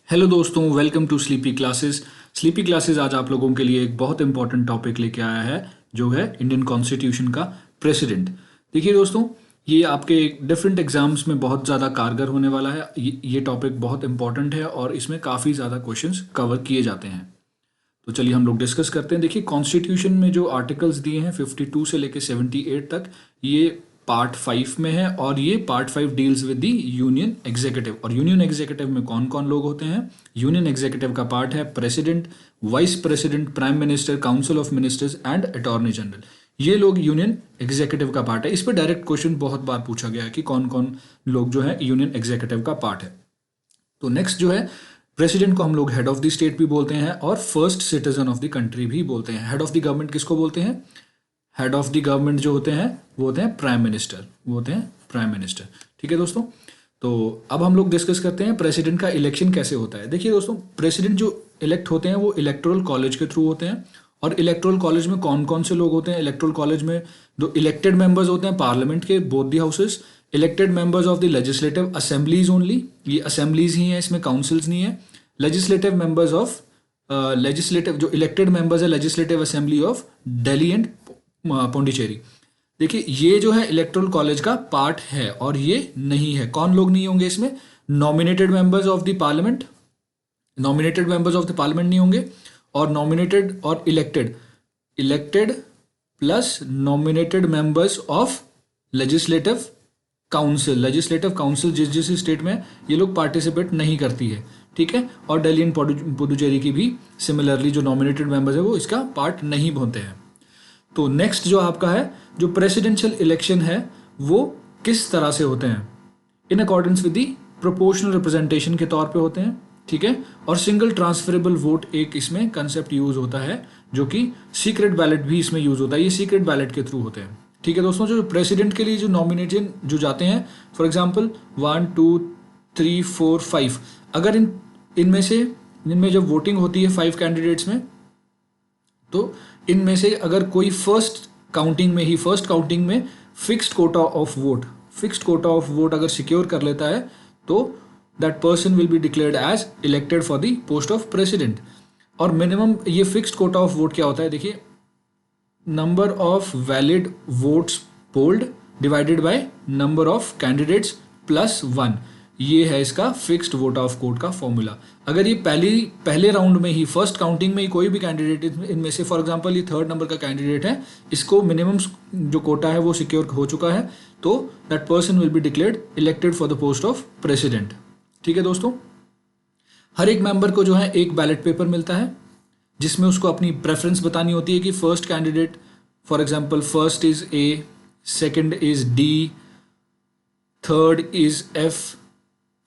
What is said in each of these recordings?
Hello दोस्तों, welcome to sleepy classes. Sleepy classes आज आप लोगों के लिए एक बहुत इंपॉर्टेंट टॉपिक लेके आया है, जो है इंडियन कॉन्स्टिट्यूशन का प्रेसिडेंट। देखिए दोस्तों, ये आपके डिफरेंट एग्जाम्स में बहुत ज़्यादा कारगर होने वाला है। ये टॉपिक बहुत इंपॉर्टेंट है और इसमें काफ़ी ज़्यादा क्वेश्चंस कवर किए जाते हैं। तो चलिए हम लोग डिस्कस करते हैं। देखिए, कॉन्स्टिट्यूशन में जो आर्टिकल्स दिए हैं 52 से लेके 78 तक, ये पार्ट 5 में है और ये part 5 deals with the union executive. और यूनियन एग्जीक्यूटिव में कौन कौन लोग होते हैं? यूनियन एग्जीक्यूटिव का पार्ट है president, vice president, prime minister, council of ministers and attorney general. ये लोग यूनियन एग्जीक्यूटिव का पार्ट है। इस पर डायरेक्ट क्वेश्चन बहुत बार पूछा गया है कि कौन कौन लोग जो है यूनियन एग्जीक्यूटिव का पार्ट है। तो नेक्स्ट जो है, प्रेसिडेंट को हम लोग हेड ऑफ द स्टेट भी बोलते हैं और first citizen of the country भी बोलते हैं। हेड ऑफ द गवर्नमेंट किसको बोलते हैं? हेड ऑफ द गवर्नमेंट जो होते हैं वो होते हैं प्राइम मिनिस्टर, वो होते हैं प्राइम मिनिस्टर। ठीक है दोस्तों, तो अब हम लोग डिस्कस करते हैं प्रेसिडेंट का इलेक्शन कैसे होता है। देखिए दोस्तों, प्रेसिडेंट जो इलेक्ट होते हैं वो इलेक्टोरल कॉलेज के थ्रू होते हैं। और इलेक्टोरल कॉलेज में कौन कौन से लोग होते हैं? इलेक्टोरल कॉलेज में जो इलेक्टेड मेंबर्स होते हैं पार्लियामेंट के, both the houses, elected members of the legislative assemblies only, ये असेंबलीज ही हैं, इसमें काउंसिल्स नहीं है। लेजिस्लेटिव मेंबर्स ऑफ लेजिस्लेटिव जो इलेक्टेड मेंबर्स है legislative assembly of Delhi and Pondicherry. देखिए, ये जो है इलेक्टोरल कॉलेज का पार्ट है और ये नहीं है। कौन लोग नहीं होंगे इसमें? Nominated members of the parliament, nominated members of the parliament नहीं होंगे। और नॉमिनेटेड और elected, elected plus nominated members of legislative council, legislative council जिस जिस स्टेट में ये लोग पार्टिसिपेट नहीं करती है। ठीक है, और दिल्ली एंड पुडुचेरी की भी सिमिलरली जो नॉमिनेटेड मेंबर्स है वो इसका पार्ट नहीं होते हैं। तो नेक्स्ट जो आपका है, जो प्रेसिडेंशियल इलेक्शन है वो किस तरह से होते हैं? In accordance with the proportional representation के तौर पे होते हैं। ठीक है, और सिंगल ट्रांसफरेबल वोट एक इसमें कंसेप्ट यूज होता है, जो कि सीक्रेट बैलेट भी इसमें यूज होता है। ये सीक्रेट बैलेट के थ्रू होते हैं। ठीक है दोस्तों, जो प्रेसिडेंट के लिए जो नॉमिनेशन जो जाते हैं, फॉर एग्जाम्पल 1 2 3 4 5, अगर इनमें जब वोटिंग होती है 5 कैंडिडेट्स में, तो इनमें से अगर कोई फर्स्ट काउंटिंग में फिक्स्ड कोटा ऑफ वोट अगर सिक्योर कर लेता है, तो that person will be declared as elected for the post of president. और मिनिमम ये फिक्स्ड कोटा ऑफ वोट क्या होता है? देखिए, number of valid votes polled divided by number of candidates plus 1, ये है इसका फिक्स्ड वोट ऑफ कोर्ट का फॉर्मूला। अगर ये पहले राउंड में ही, फर्स्ट काउंटिंग में ही कोई भी कैंडिडेट इनमें से, फॉर एग्जांपल ये 3rd नंबर का कैंडिडेट है, इसको मिनिमम जो कोटा है वो सिक्योर हो चुका है, तो that person will be declared elected for the post of president. ठीक है दोस्तों, हर एक मेंबर को जो है एक बैलेट पेपर मिलता है, जिसमें उसको अपनी प्रेफरेंस बतानी होती है कि first candidate, for example first is A, second is D, third is F,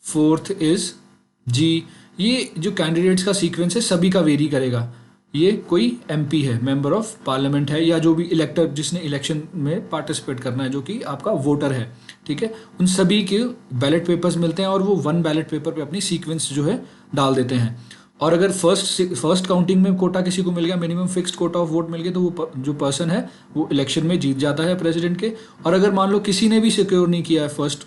fourth is G. ये जो कैंडिडेट्स का सीक्वेंस है सभी का वेरी करेगा। ये कोई एमपी है, मेंबर ऑफ पार्लियामेंट है, या जो भी इलेक्टर जिसने इलेक्शन में पार्टिसिपेट करना है, जो कि आपका वोटर है। ठीक है, उन सभी के बैलेट पेपर्स मिलते हैं और वो 1 बैलेट पेपर पे अपनी सीक्वेंस जो है डाल देते हैं। और अगर फर्स्ट काउंटिंग में कोटा किसी को मिल गया, minimum fixed quota of vote मिल गया, तो वो जो पर्सन है वो इलेक्शन में जीत जाता है प्रेसिडेंट के। और अगर मान लो किसी ने भी सिक्योर नहीं किया है फर्स्ट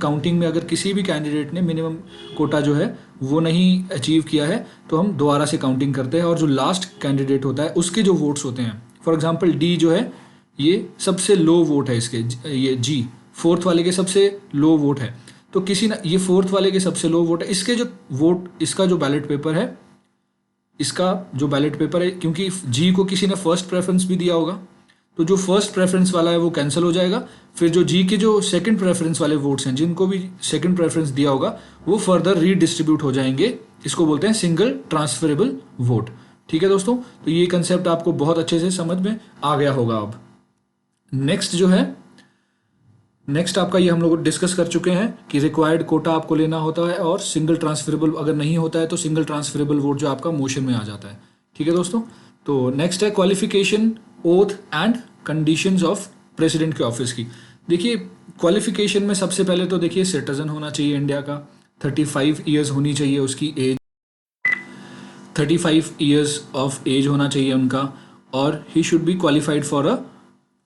काउंटिंग में, अगर किसी भी कैंडिडेट ने मिनिमम कोटा जो है वो नहीं अचीव किया है, तो हम दोबारा से काउंटिंग करते हैं और जो लास्ट कैंडिडेट होता है उसके जो वोट्स होते हैं, फॉर एग्जाम्पल डी जो है ये सबसे लो वोट है इसके, ये जी फोर्थ वाले के सबसे लो वोट है, तो किसी ना, ये फोर्थ वाले के सबसे लो वोट है, इसके जो वोट, इसका जो बैलेट पेपर है, क्योंकि जी को किसी ने फर्स्ट प्रेफरेंस भी दिया होगा, तो जो फर्स्ट प्रेफरेंस वाला है वो कैंसिल हो जाएगा। फिर जो जी के जो सेकंड प्रेफरेंस वाले वोट्स हैं, जिनको भी सेकंड प्रेफरेंस दिया होगा, वो फर्दर रीडिस्ट्रीब्यूट हो जाएंगे। इसको बोलते हैं सिंगल ट्रांसफरेबल वोट। ठीक है दोस्तों, तो ये कंसेप्ट आपको बहुत अच्छे से समझ में आ गया होगा। अब नेक्स्ट आपका ये हम लोग डिस्कस कर चुके हैं कि रिक्वायर्ड कोटा आपको लेना होता है, और सिंगल ट्रांसफरेबल अगर नहीं होता है तो सिंगल ट्रांसफरेबल वोट जो आपका मोशन में आ जाता है। ठीक है दोस्तों, तो नेक्स्ट है qualification, oath and conditions of president के ऑफिस की। देखिए, क्वालिफिकेशन में सबसे पहले तो देखिए सिटीजन होना चाहिए इंडिया का, 35 ईयर्स होनी चाहिए उसकी एज, 35 ईयर्स ऑफ एज होना चाहिए उनका, और he should be qualified for a,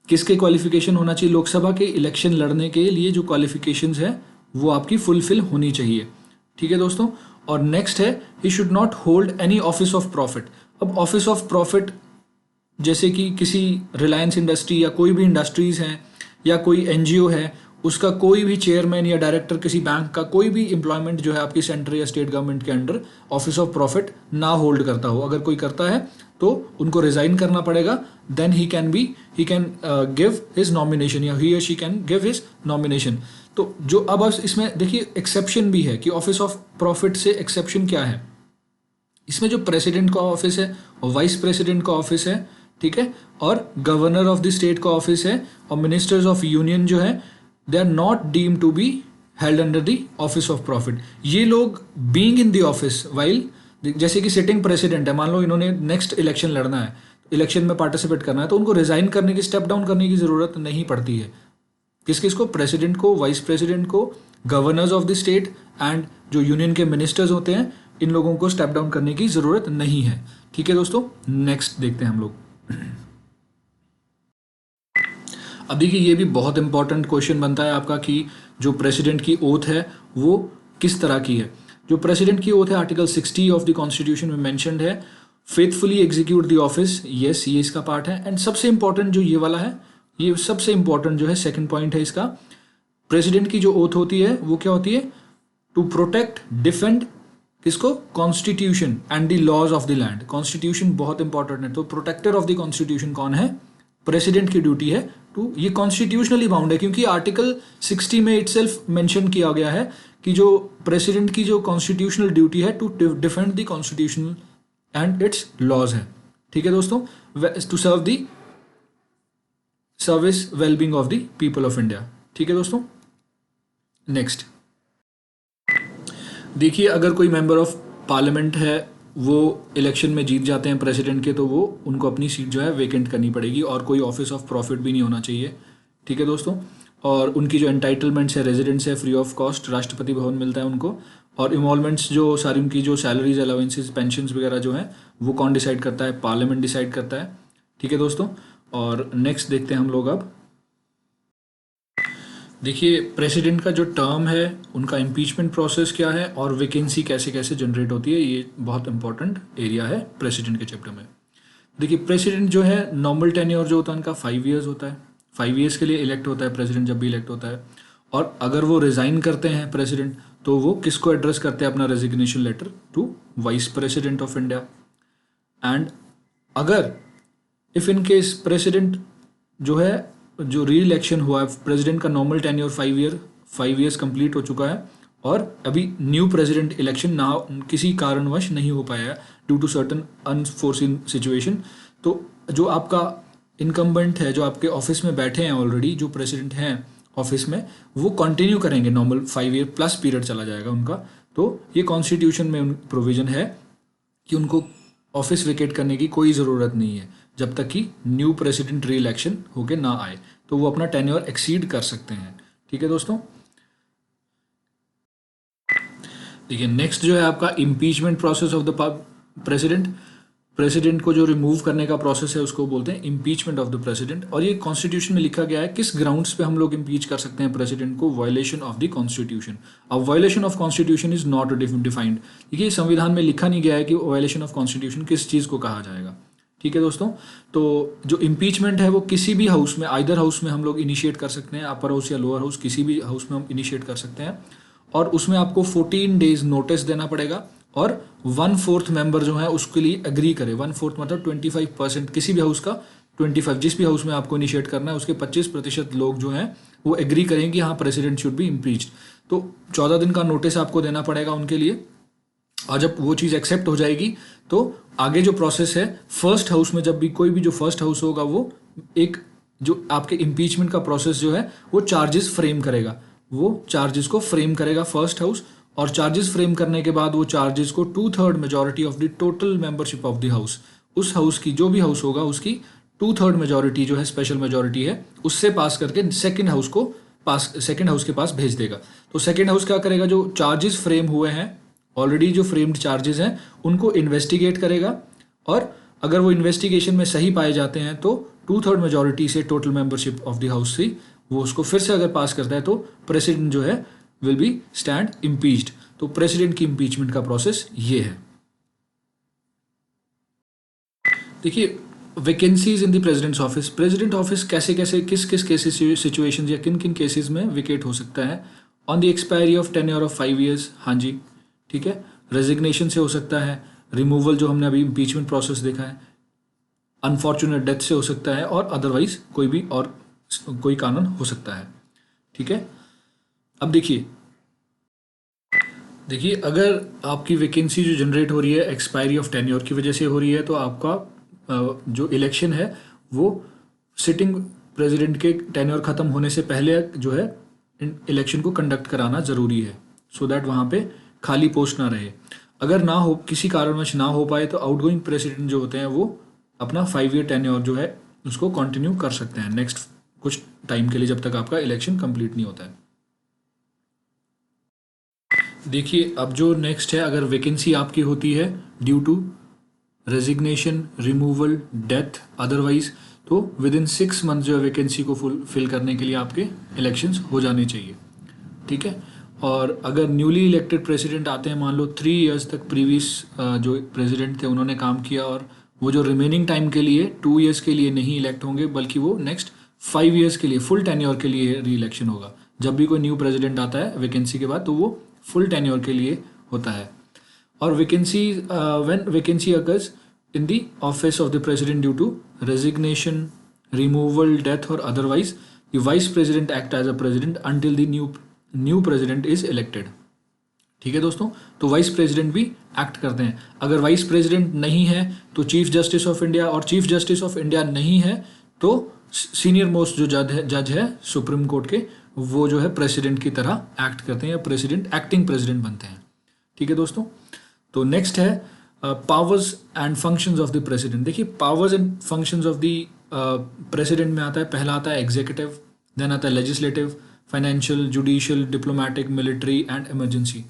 किसके क्वालिफिकेशन होना चाहिए? लोकसभा के इलेक्शन लड़ने के लिए जो क्वालिफिकेशंस है वो आपकी फुलफिल होनी चाहिए। ठीक है दोस्तों, और नेक्स्ट है he should not hold any office of profit. अब ऑफिस ऑफ प्रॉफिट जैसे कि किसी रिलायंस इंडस्ट्री या कोई भी इंडस्ट्रीज़ हैं या कोई एनजीओ है, उसका कोई भी चेयरमैन या डायरेक्टर किसी बैंक का कोई भी एम्प्लॉयमेंट जो है आपकी सेंट्रल या स्टेट गवर्नमेंट के अंडर ऑफिस ऑफ प्रॉफिट ना होल्ड करता हो, अगर कोई करता है तो उनको रिजाइन करना पड़ेगा। Then he can give his nomination या he or she can give his nomination. तो जो अब इसमें देखिए एक्सेप्शन भी है कि ऑफिस ऑफ प्रॉफिट से एक्सेप्शन क्या है, इसमें जो प्रेसिडेंट का ऑफिस है और वाइस प्रेसिडेंट का ऑफिस है, ठीक है, और गवर्नर ऑफ द स्टेट का ऑफिस है और मिनिस्टर्स ऑफ यूनियन जो है they are not deem to be held under the office of profit. ये लोग being in the office while, जैसे कि सिटिंग प्रेसिडेंट है, मान लो इन्होंने नेक्स्ट इलेक्शन लड़ना है, इलेक्शन में पार्टिसिपेट करना है, तो उनको रिजाइन करने की, स्टेप डाउन करने की जरूरत नहीं पड़ती है। किसको? प्रेसिडेंट को, वाइस प्रेसिडेंट को, governors of the state and जो यूनियन के मिनिस्टर्स होते हैं, इन लोगों को स्टेप डाउन करने की जरूरत नहीं है। ठीक है दोस्तों, नेक्स्ट देखते हैं हम लोग। अब देखिए ये भी बहुत इंपॉर्टेंट क्वेश्चन बनता है आपका कि जो प्रेसिडेंट की ओथ है वो किस तरह की है। जो प्रेसिडेंट की ओथ है आर्टिकल 60 ऑफ द कॉन्स्टिट्यूशन में मेंशन्ड है, faithfully execute the office. Yes, ये इसका पार्ट है। एंड सबसे इंपॉर्टेंट जो ये वाला है, ये सबसे इंपॉर्टेंट जो है सेकंड पॉइंट है इसका, प्रेसिडेंट की जो ओथ होती है वो क्या होती है? टू प्रोटेक्ट, डिफेंड किसको? Constitution and the laws of the land. Constitution बहुत इंपॉर्टेंट है, तो प्रोटेक्टर ऑफ द कॉन्स्टिट्यूशन कौन है? प्रेसिडेंट की ड्यूटी है टू, ये कॉन्स्टिट्यूशनली बाउंड है क्योंकि आर्टिकल 60 में इटसेल्फ मेंशन किया गया है कि जो प्रेसिडेंट की जो कॉन्स्टिट्यूशनल ड्यूटी है to defend the constitutional and its laws है। ठीक है दोस्तों, to serve the service wellbeing of the people of India. ठीक है दोस्तों, नेक्स्ट देखिए, अगर कोई मेंबर ऑफ पार्लियामेंट है वो इलेक्शन में जीत जाते हैं प्रेसिडेंट के, तो वो उनको अपनी सीट जो है वेकेंट करनी पड़ेगी और कोई ऑफिस ऑफ प्रॉफिट भी नहीं होना चाहिए। ठीक है दोस्तों, और उनकी जो एंटाइटलमेंट्स है, रेजिडेंट्स है, free of cost Rashtrapati Bhavan मिलता है उनको, और इन्वॉल्वमेंट्स जो सारी उनकी जो सैलरीज, अलाउंसेस, पेंशन्स वगैरह जो है वो कौन डिसाइड करता है? पार्लियामेंट डिसाइड करता है। ठीक है दोस्तों, और नेक्स्ट देखते हैं हम लोग। अब देखिए प्रेसिडेंट का जो टर्म है, उनका इम्पीचमेंट प्रोसेस क्या है और वैकेंसी कैसे कैसे जनरेट होती है, ये बहुत इंपॉर्टेंट एरिया है प्रेसिडेंट के चैप्टर में। देखिए प्रेसिडेंट जो है नॉर्मल टेन्योर जो होता है उनका 5 ईयर्स होता है। 5 ईयर्स के लिए इलेक्ट होता है प्रेसिडेंट जब भी इलेक्ट होता है। और अगर वो रिज़ाइन करते हैं प्रेसिडेंट, तो वो किसको एड्रेस करते हैं अपना resignation letter? To vice president of India. And अगर इफ़ इन केस प्रेसिडेंट जो है, जो री इलेक्शन हुआ है, प्रेसिडेंट का नॉर्मल टेन्योर 5 ईयर्स कंप्लीट हो चुका है और अभी न्यू प्रेसिडेंट इलेक्शन ना किसी कारणवश नहीं हो पाया है due to certain unforeseen situation, तो जो आपका इनकम्बेंट है, जो आपके ऑफिस में बैठे हैं ऑलरेडी, जो प्रेसिडेंट हैं ऑफिस में, वो कंटिन्यू करेंगे, नॉर्मल 5 ईयर प्लस पीरियड चला जाएगा उनका। तो ये कॉन्स्टिट्यूशन में प्रोविजन है कि उनको ऑफिस वेकेट करने की कोई ज़रूरत नहीं है जब तक कि न्यू प्रेसिडेंट री इलेक्शन होके ना आए, तो वो अपना टेन्योर एक्सीड कर सकते हैं। ठीक है दोस्तों, देखिए नेक्स्ट जो है आपका impeachment process of the president. President को जो रिमूव करने का प्रोसेस है उसको बोलते हैं इम्पीचमेंट ऑफ द प्रेसिडेंट। और ये कॉन्स्टिट्यूशन में लिखा गया है किस ग्राउंड्स पे हम लोग इम्पीच कर सकते हैं प्रेसिडेंट को? Violation of the constitution. अब violation of constitution is not defined. देखिए संविधान में लिखा नहीं गया है कि वायलेशन ऑफ कॉन्स्टिट्यूशन किस चीज़ को कहा जाएगा। ठीक है दोस्तों, तो जो इम्पीचमेंट है वो किसी भी हाउस में, आइदर हाउस में हम लोग इनिशिएट कर सकते हैं, अपर हाउस या लोअर हाउस, किसी भी हाउस में हम इनिशिएट कर सकते हैं। और उसमें आपको 14 डेज नोटिस देना पड़ेगा और 1/4 मेंबर जो है उसके लिए एग्री करे। 1/4 मतलब 25%, किसी भी हाउस का 25, जिस भी हाउस में आपको इनिशिएट करना है उसके 25% लोग जो हैं वो एग्री करेंगे कि हाँ प्रेसिडेंट शुड बी इम्पीच्ड। तो 14 दिन का नोटिस आपको देना पड़ेगा उनके लिए, और जब वो चीज़ एक्सेप्ट हो जाएगी तो आगे जो प्रोसेस है, फर्स्ट हाउस में जब भी कोई भी जो फर्स्ट हाउस होगा वो एक जो आपके इम्पीचमेंट का प्रोसेस जो है वो चार्जेस फ्रेम करेगा, वो चार्जेस को फ्रेम करेगा फर्स्ट हाउस, और चार्जेस फ्रेम करने के बाद वो चार्जेस को 2/3 majority of the total membership of the house, उस हाउस की जो भी हाउस होगा उसकी 2/3 मेजॉरिटी जो है, स्पेशल मेजॉरिटी है, उससे पास करके सेकेंड हाउस के पास भेज देगा। तो सेकेंड हाउस क्या करेगा? जो चार्जेस फ्रेम हुए हैं ऑलरेडी, जो फ्रेम्ड चार्जेस हैं उनको इन्वेस्टिगेट करेगा, और अगर वो इन्वेस्टिगेशन में सही पाए जाते हैं तो 2/3 मेजॉरिटी से total membership of the house से वो उसको फिर से अगर पास करता है तो प्रेसिडेंट जो है विल बी स्टैंड इम्पीच्ड। तो प्रेसिडेंट की इम्पीचमेंट का प्रोसेस ये है। देखिए vacancies in the president's office, president office कैसे कैसे किस किस केसेस सिचुएशन या किन किन केसेस में विकेट हो सकता है। On the expiry of tenure of 5 years, हाँ जी ठीक है, रेजिग्नेशन से हो सकता है, रिमूवल जो हमने अभी इम्पीचमेंट प्रोसेस देखा है, अनफॉर्चुनेट डेथ से हो सकता है, और अदरवाइज कोई भी और कोई कारण हो सकता है। ठीक है, अब देखिए अगर आपकी वैकेंसी जो जनरेट हो रही है एक्सपायरी ऑफ टेन्योर की वजह से हो रही है, तो आपका जो इलेक्शन है वो सिटिंग प्रेसिडेंट के टेन्योर ख़त्म होने से पहले जो है इलेक्शन को कंडक्ट कराना ज़रूरी है, सो दैट वहाँ पे खाली पोस्ट ना रहे। अगर ना हो, किसी कारणवश ना हो पाए, तो आउटगोइंग प्रेसिडेंट जो होते हैं वो अपना 5 ईयर टेन्योर जो है उसको कंटिन्यू कर सकते हैं नेक्स्ट कुछ टाइम के लिए, जब तक आपका इलेक्शन कंप्लीट नहीं होता है। देखिए अब जो नेक्स्ट है, अगर वैकेंसी आपकी होती है due to resignation, removal, death, otherwise, तो विद इन 6 मंथ जो है वैकेंसी को फिल करने के लिए आपके इलेक्शंस हो जाने चाहिए। ठीक है, और अगर न्यूली इलेक्टेड प्रेसिडेंट आते हैं, मान लो 3 इयर्स तक प्रीवियस जो प्रेसिडेंट थे उन्होंने काम किया, और वो जो रिमेनिंग टाइम के लिए 2 इयर्स के लिए नहीं इलेक्ट होंगे, बल्कि वो नेक्स्ट 5 इयर्स के लिए फुल टेन्योर के लिए री इलेक्शन होगा। जब भी कोई न्यू प्रेसिडेंट आता है वैकेंसी के बाद, तो वो फुल टेन्योर के लिए होता है। और vacancy when vacancy occurs in the office of the president due to resignation, removal, death और otherwise, the vice president act as a president until the new president is elected. ठीक है दोस्तों, तो वाइस प्रेसिडेंट भी act करते हैं। अगर vice president नहीं है तो चीफ जस्टिस ऑफ इंडिया, और चीफ जस्टिस ऑफ इंडिया नहीं है तो सीनियर मोस्ट जो जज है सुप्रीम कोर्ट के, वो जो है प्रेसिडेंट की तरह एक्ट करते हैं, या प्रेसिडेंट एक्टिंग प्रेसिडेंट बनते हैं। ठीक है दोस्तों, तो नेक्स्ट है powers and functions of the president. देखिए powers and functions of the president में आता है, पहला आता है एग्जीक्यूटिव, देन आता है legislative, financial, judicial, diplomatic, military and emergency.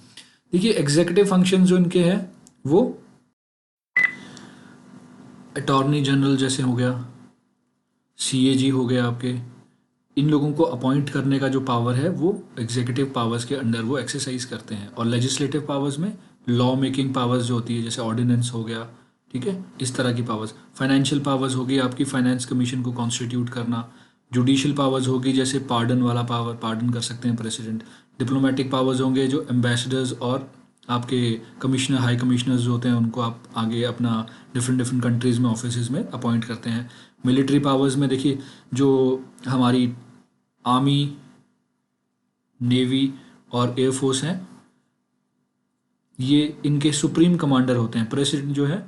देखिए एग्जीक्यूटिव फंक्शन जो इनके हैं वो अटॉर्नी जनरल जैसे हो गया, CAG हो गया आपके, इन लोगों को अपॉइंट करने का जो पावर है वो एग्जीक्यूटिव पावर्स के अंडर वो एक्सरसाइज करते हैं। और लेजिस्लेटिव पावर्स में लॉ मेकिंग पावर्स जो होती है, जैसे ऑर्डिनेंस हो गया, ठीक है, इस तरह की पावर्स। फाइनेंशियल पावर्स होगी आपकी, फाइनेंस कमीशन को कॉन्स्टिट्यूट करना। जुडिशियल पावर्स होगी, जैसे पार्डन वाला पावर, पार्डन कर सकते हैं प्रेसिडेंट। डिप्लोमेटिक पावर्स होंगे, जो एम्बेसडर्स और आपके कमिश्नर, हाई कमिश्नर्स जो होते हैं उनको आप आगे अपना डिफरेंट कंट्रीज़ में ऑफिस में अपॉइंट करते हैं। मिलिट्री पावर्स में देखिए जो हमारी आर्मी, नेवी और एयरफोर्स हैं, ये इनके सुप्रीम कमांडर होते हैं। प्रेसिडेंट जो है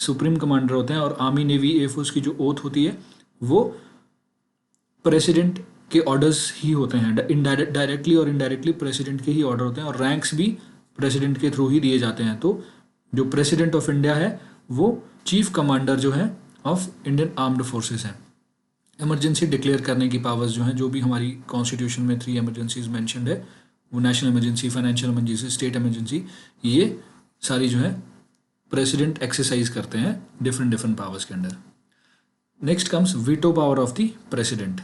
सुप्रीम कमांडर होते हैं, और आर्मी, नेवी, एयरफोर्स की जो ओथ होती है वो प्रेसिडेंट के ऑर्डर्स ही होते हैं। डायरेक्टली और इनडायरेक्टली प्रेसिडेंट के ही ऑर्डर होते हैं, और रैंक्स भी प्रेसिडेंट के थ्रू ही दिए जाते हैं। तो जो प्रेसिडेंट ऑफ इंडिया है वो चीफ कमांडर जो है ऑफ इंडियन आर्म्ड फोर्सेस हैं। इमरजेंसी डिक्लेयर करने की पावर्स जो हैं, जो भी हमारी कॉन्स्टिट्यूशन में 3 इमरजेंसीज मैंशनड है, वो national emergency, financial emergency, state emergency, ये सारी जो है प्रेसिडेंट एक्सरसाइज करते हैं डिफरेंट पावर्स के under. Next comes veto power of the president.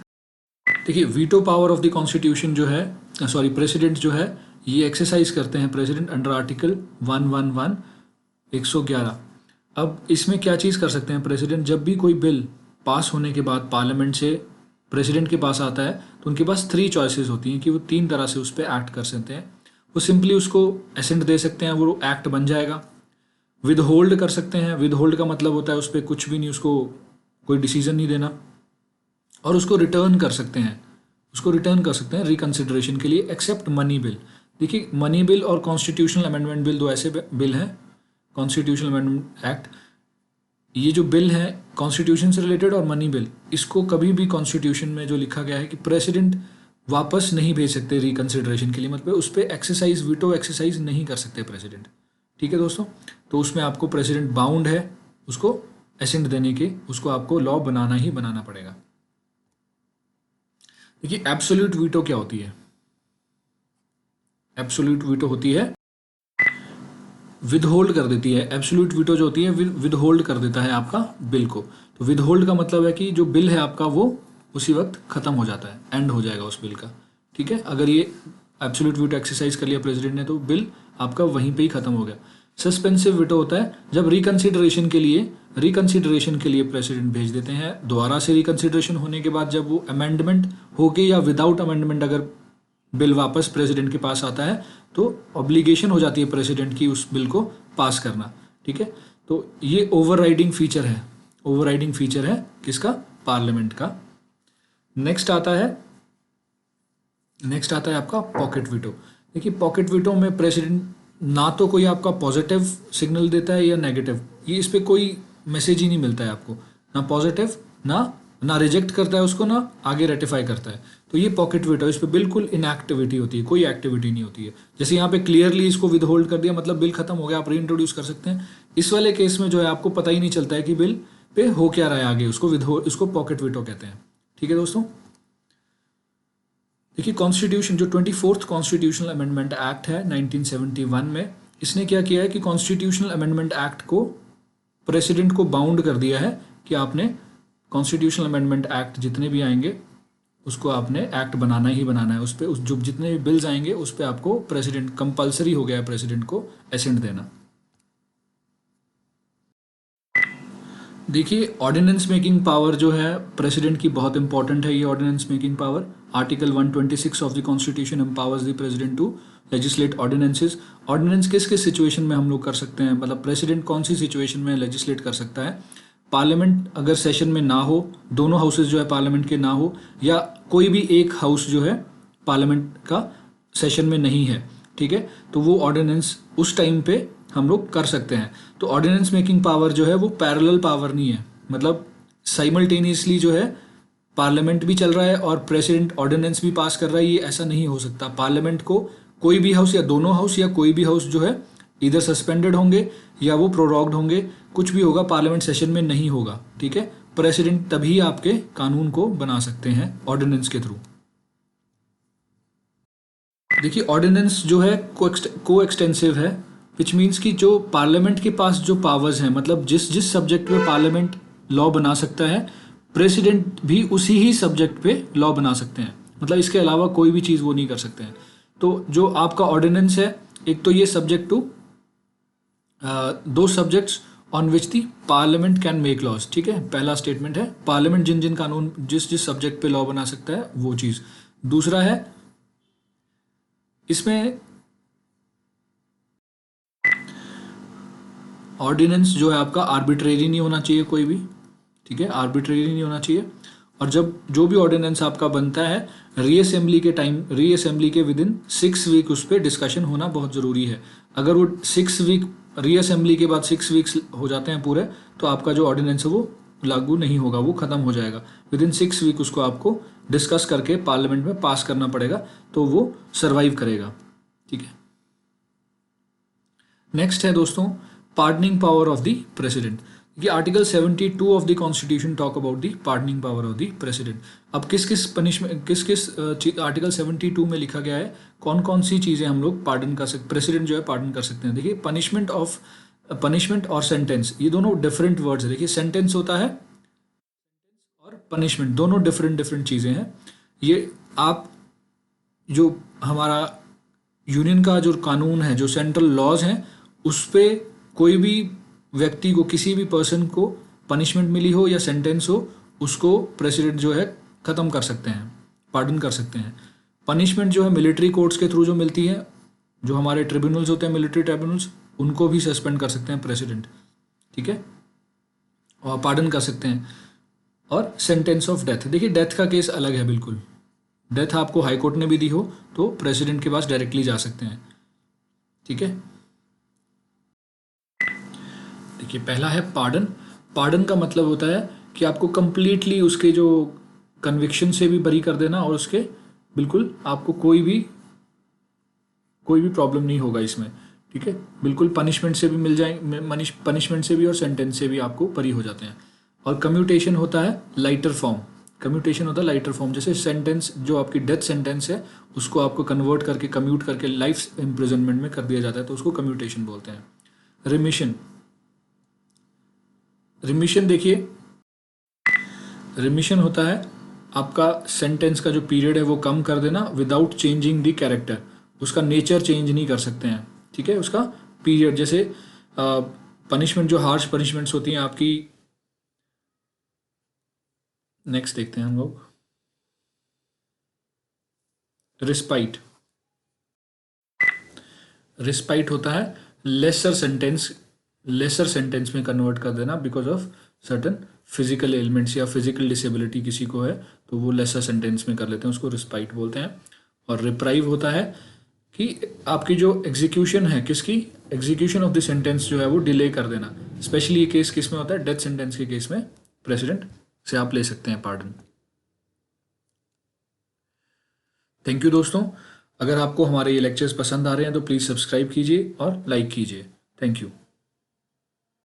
देखिए veto power of the constitution जो है, सॉरी प्रेसिडेंट जो है, ये एक्सरसाइज करते हैं प्रेसिडेंट अंडर आर्टिकल 111 111। अब इसमें क्या चीज़ कर सकते हैं प्रेसिडेंट, जब भी कोई बिल पास होने के बाद पार्लियामेंट से प्रेसिडेंट के पास आता है, तो उनके पास 3 चॉइसेस होती हैं कि वो 3 तरह से उस पर एक्ट कर सकते हैं। वो सिंपली उसको एसेंट दे सकते हैं, वो एक्ट बन जाएगा। विद होल्ड कर सकते हैं, विद होल्ड का मतलब होता है उस पर कुछ भी नहीं, उसको कोई डिसीजन नहीं देना। और उसको रिटर्न कर सकते हैं, रिकन्सिडरेशन के लिए, एक्सेप्ट मनी बिल। देखिए मनी बिल और कॉन्स्टिट्यूशनल अमेंडमेंट बिल 2 ऐसे बिल हैं। कॉन्स्टिट्यूशनल अमेंडमेंट एक्ट, ये जो बिल है कॉन्स्टिट्यूशन से रिलेटेड, और मनी बिल, इसको कभी भी कॉन्स्टिट्यूशन में जो लिखा गया है कि प्रेसिडेंट वापस नहीं भेज सकते रिकन्सिडरेशन के लिए, मतलब उस पर एक्सरसाइज, वीटो एक्सरसाइज नहीं कर सकते प्रेसिडेंट। ठीक है दोस्तों, तो उसमें आपको प्रेसिडेंट बाउंड है उसको एसेंट देने के, उसको आपको लॉ बनाना ही बनाना पड़ेगा। देखिए एब्सोल्यूट वीटो क्या होती है? एब्सोल्यूट वीटो होती है विदहोल्ड कर देती है। एब्सोल्यूट वीटो जो होती है विदहोल्ड कर देता है आपका बिल को। तो विदहोल्ड का मतलब है कि जो बिल है आपका वो उसी वक्त खत्म हो जाता है, एंड हो जाएगा उस बिल का। ठीक है, अगर ये एब्सोल्यूट वीटो एक्सरसाइज कर लिया प्रेसिडेंट ने, तो बिल आपका वहीं पे ही खत्म हो गया। सस्पेंसिव वीटो होता है जब रिकंसिडरेशन के लिए प्रेसिडेंट भेज देते हैं, दोबारा से रिकंसिडरेशन होने के बाद जब वो अमेंडमेंट होके या विदाउट अमेंडमेंट अगर बिल वापस प्रेसिडेंट के पास आता है तो ऑब्लिगेशन हो जाती है प्रेसिडेंट की उस बिल को पास करना। ठीक है, तो ये ओवरराइडिंग फीचर है किसका? पार्लियामेंट का। नेक्स्ट आता है आपका पॉकेट वीटो। देखिए पॉकेट वीटो में प्रेसिडेंट ना तो कोई आपका पॉजिटिव सिग्नल देता है या नेगेटिव, ये इस पे कोई मैसेज ही नहीं मिलता है आपको, ना पॉजिटिव ना रिजेक्ट करता है उसको, ना आगे रेटिफाई करता है। तो ये पॉकेट वीटो, इस पे बिल्कुल इनएक्टिविटी होती है, कोई एक्टिविटी नहीं होती है। जैसे यहाँ पे क्लियरली इसको विदहोल्ड कर दिया, मतलब बिल खत्म हो गया, आप रीइंट्रोड्यूस कर सकते हैं। इस वाले केस में जो है आपको पता ही नहीं चलता है कि बिल पे हो क्या रहा है आगे, उसको पॉकेट वीटो कहते हैं। ठीक है दोस्तों, देखिए कॉन्स्टिट्यूशन जो 24th कॉन्स्टिट्यूशनल अमेंडमेंट एक्ट है 1971 में, इसने क्या किया है कि कॉन्स्टिट्यूशनल अमेंडमेंट एक्ट को प्रेसिडेंट को बाउंड कर दिया है कि आपने कॉन्स्टिट्यूशनल अमेंडमेंट एक्ट जितने भी आएंगे उसको आपने एक्ट बनाना ही बनाना है। उस पर जो जितने भी बिल्स आएंगे उस पर आपको प्रेसिडेंट कंपलसरी हो गया है प्रेसिडेंट को एसेंट देना। देखिए ऑर्डिनेंस मेकिंग पावर जो है प्रेसिडेंट की बहुत इंपॉर्टेंट है। ये ordinance making power article 126 of the constitution empowers the president to legislate ordinances. Ordinance किस किस सिचुएशन में हम लोग कर सकते हैं, मतलब प्रेसिडेंट कौन सी सिचुएशन में लेजिस्लेट कर सकता है? पार्लियामेंट अगर सेशन में ना हो, दोनों हाउसेज जो है पार्लियामेंट के ना हो, या कोई भी एक हाउस जो है पार्लियामेंट का सेशन में नहीं है, ठीक है, तो वो ऑर्डिनेंस उस टाइम पे हम लोग कर सकते हैं। तो ऑर्डिनेंस मेकिंग पावर जो है वो पैरेलल पावर नहीं है, मतलब साइमल्टेनियसली जो है पार्लियामेंट भी चल रहा है और प्रेसिडेंट ऑर्डिनेंस भी पास कर रहा है, ये ऐसा नहीं हो सकता। पार्लियामेंट को कोई भी हाउस या दोनों हाउस या कोई भी हाउस जो है इधर सस्पेंडेड होंगे या वो प्रोरॉग्ड होंगे, कुछ भी होगा, पार्लियामेंट सेशन में नहीं होगा। ठीक है, प्रेसिडेंट तभी आपके कानून को बना सकते हैं ऑर्डिनेंस के थ्रू। देखिए ऑर्डिनेंस जो है को एक्सटेंसिव है, विच मीन्स कि जो पार्लियामेंट के पास जो पावर्स हैं, मतलब जिस सब्जेक्ट पे पार्लियामेंट लॉ बना सकता है, प्रेसिडेंट भी उसी ही सब्जेक्ट पे लॉ बना सकते हैं, मतलब इसके अलावा कोई भी चीज़ वो नहीं कर सकते हैं। तो जो आपका ऑर्डिनेंस है, एक तो ये सब्जेक्ट टू दो subjects on which the parliament can make laws. ठीक है, पहला स्टेटमेंट है पार्लियामेंट जिन कानून जिस सब्जेक्ट पे लॉ बना सकता है वो चीज़। दूसरा है इसमें ऑर्डिनेंस जो है आपका आर्बिट्रेरी नहीं होना चाहिए कोई भी, ठीक है, आर्बिट्रेरी नहीं होना चाहिए। और जब जो भी ऑर्डिनेंस आपका बनता है, रीअसेंबली के विद इन 6 वीक उस पर डिस्कशन होना बहुत ज़रूरी है। अगर वो 6 वीक रीअसेंबली के बाद 6 वीक्स हो जाते हैं पूरे, तो आपका जो ऑर्डिनेंस है वो लागू नहीं होगा, वो ख़त्म हो जाएगा। विद इन 6 वीक उसको आपको डिस्कस करके पार्लियामेंट में पास करना पड़ेगा, तो वो सर्वाइव करेगा। ठीक है, नेक्स्ट है दोस्तों pardoning power of the president. ये article 72 of the constitution talk about the pardoning power of the president. अब किस आर्टिकल 72 में लिखा गया है, कौन कौन सी चीज़ें हम लोग पार्डन कर सकते, प्रेसिडेंट जो है पार्डन कर सकते हैं। देखिए पनिशमेंट और सेंटेंस, ये दोनों डिफरेंट वर्ड्स है। देखिए सेंटेंस होता है और पनिशमेंट, दोनों डिफरेंट चीज़ें हैं। ये आप जो हमारा यूनियन का जो कानून है, जो सेंट्रल लॉज हैं, उस पर कोई भी व्यक्ति को, किसी भी पर्सन को पनिशमेंट मिली हो या सेंटेंस हो, उसको प्रेसिडेंट जो है ख़त्म कर सकते हैं, पार्डन कर सकते हैं। पनिशमेंट जो है मिलिट्री कोर्ट्स के थ्रू जो मिलती है, जो हमारे ट्रिब्यूनल्स होते हैं मिलिट्री ट्रिब्यूनल्स, उनको भी सस्पेंड कर सकते हैं प्रेसिडेंट, ठीक है, और पार्डन कर सकते हैं। और सेंटेंस ऑफ डेथ, देखिए डेथ का केस अलग है बिल्कुल, डेथ आपको हाई कोर्ट ने भी दी हो तो प्रेसिडेंट के पास डायरेक्टली जा सकते हैं। ठीक है, देखिए पहला है पार्डन। पार्डन का मतलब होता है कि आपको कंप्लीटली उसके जो कन्विक्शन से भी बरी कर देना, और उसके बिल्कुल आपको कोई भी प्रॉब्लम नहीं होगा इसमें। ठीक है, बिल्कुल पनिशमेंट से भी मिल जाएंगे, पनिशमेंट से भी और सेंटेंस से भी आपको बरी हो जाते हैं। और कम्यूटेशन होता है लाइटर फॉर्म, जैसे सेंटेंस जो आपकी डेथ सेंटेंस है उसको आपको कन्वर्ट करके, कम्यूट करके लाइफ इम्प्रिजनमेंट में कर दिया जाता है, तो उसको कम्यूटेशन बोलते हैं। रिमिशन देखिए, रिमिशन होता है आपका सेंटेंस का जो पीरियड है वो कम कर देना विदाउट चेंजिंग द कैरेक्टर, उसका नेचर चेंज नहीं कर सकते हैं। ठीक है, उसका पीरियड, जैसे पनिशमेंट, जो हार्श पनिशमेंट्स होती हैं आपकी। नेक्स्ट देखते हैं हम लोग, रिस्पाइट। रिस्पाइट होता है लेसर सेंटेंस में कन्वर्ट कर देना because of certain physical elements या फिजिकल डिसेबिलिटी किसी को है तो वो लेसर सेंटेंस में कर लेते हैं, उसको रिस्पाइट बोलते हैं। और रिप्राइव होता है कि आपकी जो एग्जीक्यूशन है, किसकी एग्जीक्यूशन ऑफ द सेंटेंस जो है वो डिले कर देना। स्पेशली ये केस किस में होता है, डेथ सेंटेंस के केस में प्रेसिडेंट से आप ले सकते हैं पार्डन। थैंक यू दोस्तों, अगर आपको हमारे ये लेक्चर्स पसंद आ रहे हैं तो प्लीज़ सब्सक्राइब कीजिए और लाइक कीजिए। Thank you.